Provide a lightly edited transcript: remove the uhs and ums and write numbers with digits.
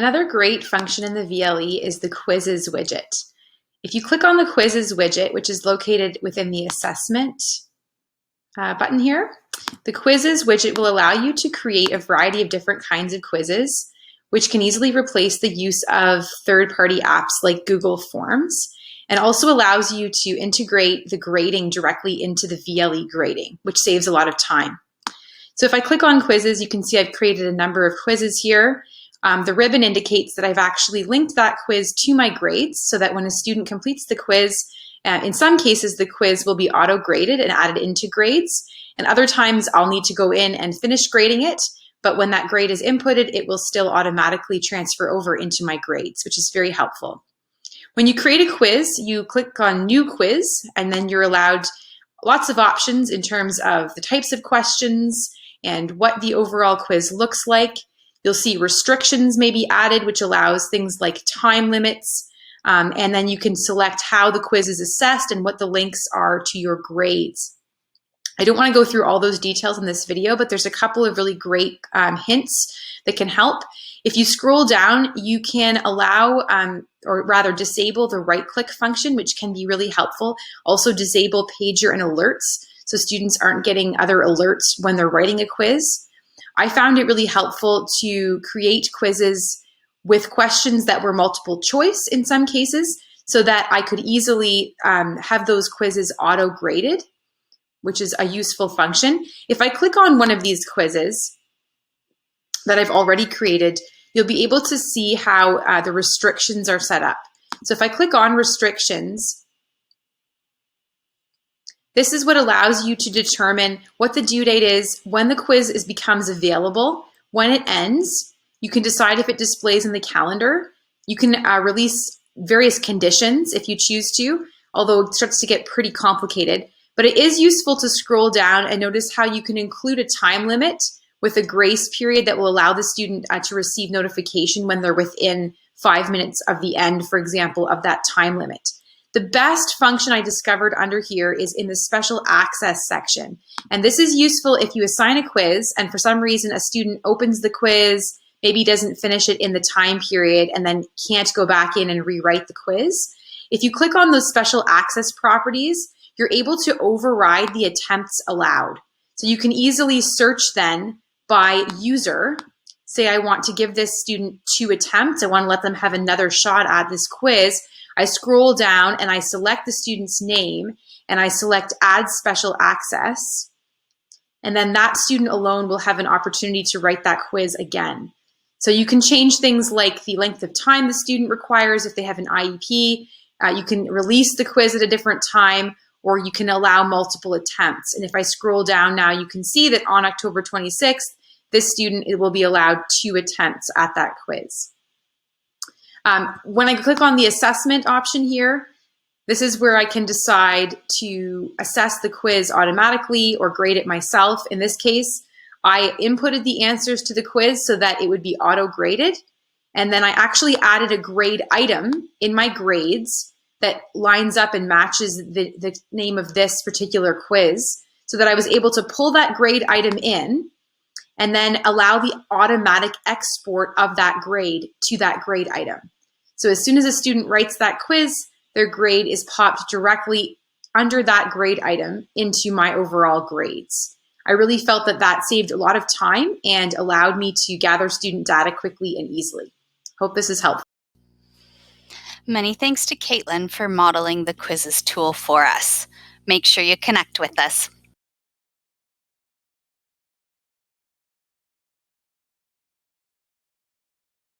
Another great function in the VLE is the quizzes widget. If you click on the quizzes widget, which is located within the assessment button here, the quizzes widget will allow you to create a variety of different kinds of quizzes, which can easily replace the use of third-party apps like Google Forms, and also allows you to integrate the grading directly into the VLE grading, which saves a lot of time. So if I click on quizzes, you can see I've created a number of quizzes here. The ribbon indicates that I've actually linked that quiz to my grades so that when a student completes the quiz, in some cases the quiz will be auto-graded and added into grades, and other times I'll need to go in and finish grading it, but when that grade is inputted, it will still automatically transfer over into my grades, which is very helpful. When you create a quiz, you click on New Quiz, and then you're allowed lots of options in terms of the types of questions and what the overall quiz looks like. You'll see restrictions may be added, which allows things like time limits, and then you can select how the quiz is assessed and what the links are to your grades. I don't want to go through all those details in this video, but there's a couple of really great hints that can help. If you scroll down, you can allow, or rather disable the right-click function, which can be really helpful. Also disable pager and alerts, so students aren't getting other alerts when they're writing a quiz. I found it really helpful to create quizzes with questions that were multiple choice in some cases, so that I could easily have those quizzes auto-graded, which is a useful function. If I click on one of these quizzes that I've already created, you'll be able to see how the restrictions are set up. So if I click on restrictions, this is what allows you to determine what the due date is, when the quiz becomes available, when it ends. You can decide if it displays in the calendar. You can release various conditions if you choose to, although it starts to get pretty complicated. But it is useful to scroll down and notice how you can include a time limit with a grace period that will allow the student to receive notification when they're within 5 minutes of the end, for example, of that time limit. The best function I discovered under here is in the special access section. And this is useful if you assign a quiz and for some reason a student opens the quiz, maybe doesn't finish it in the time period and then can't go back in and rewrite the quiz. If you click on those special access properties, you're able to override the attempts allowed. So you can easily search then by user. Say I want to give this student 2 attempts. I want to let them have another shot at this quiz. I scroll down and I select the student's name and I select add special access. And then that student alone will have an opportunity to write that quiz again. So you can change things like the length of time the student requires if they have an IEP. You can release the quiz at a different time, or you can allow multiple attempts. And if I scroll down now, you can see that on October 26th, this student will be allowed 2 attempts at that quiz. When I click on the assessment option here, this is where I can decide to assess the quiz automatically or grade it myself. In this case, I inputted the answers to the quiz so that it would be auto-graded. And then I actually added a grade item in my grades that lines up and matches the name of this particular quiz so that I was able to pull that grade item in and then allow the automatic export of that grade to that grade item. So as soon as a student writes that quiz, their grade is popped directly under that grade item into my overall grades. I really felt that that saved a lot of time and allowed me to gather student data quickly and easily. Hope this is helpful. Many thanks to Caitlin for modeling the quizzes tool for us. Make sure you connect with us.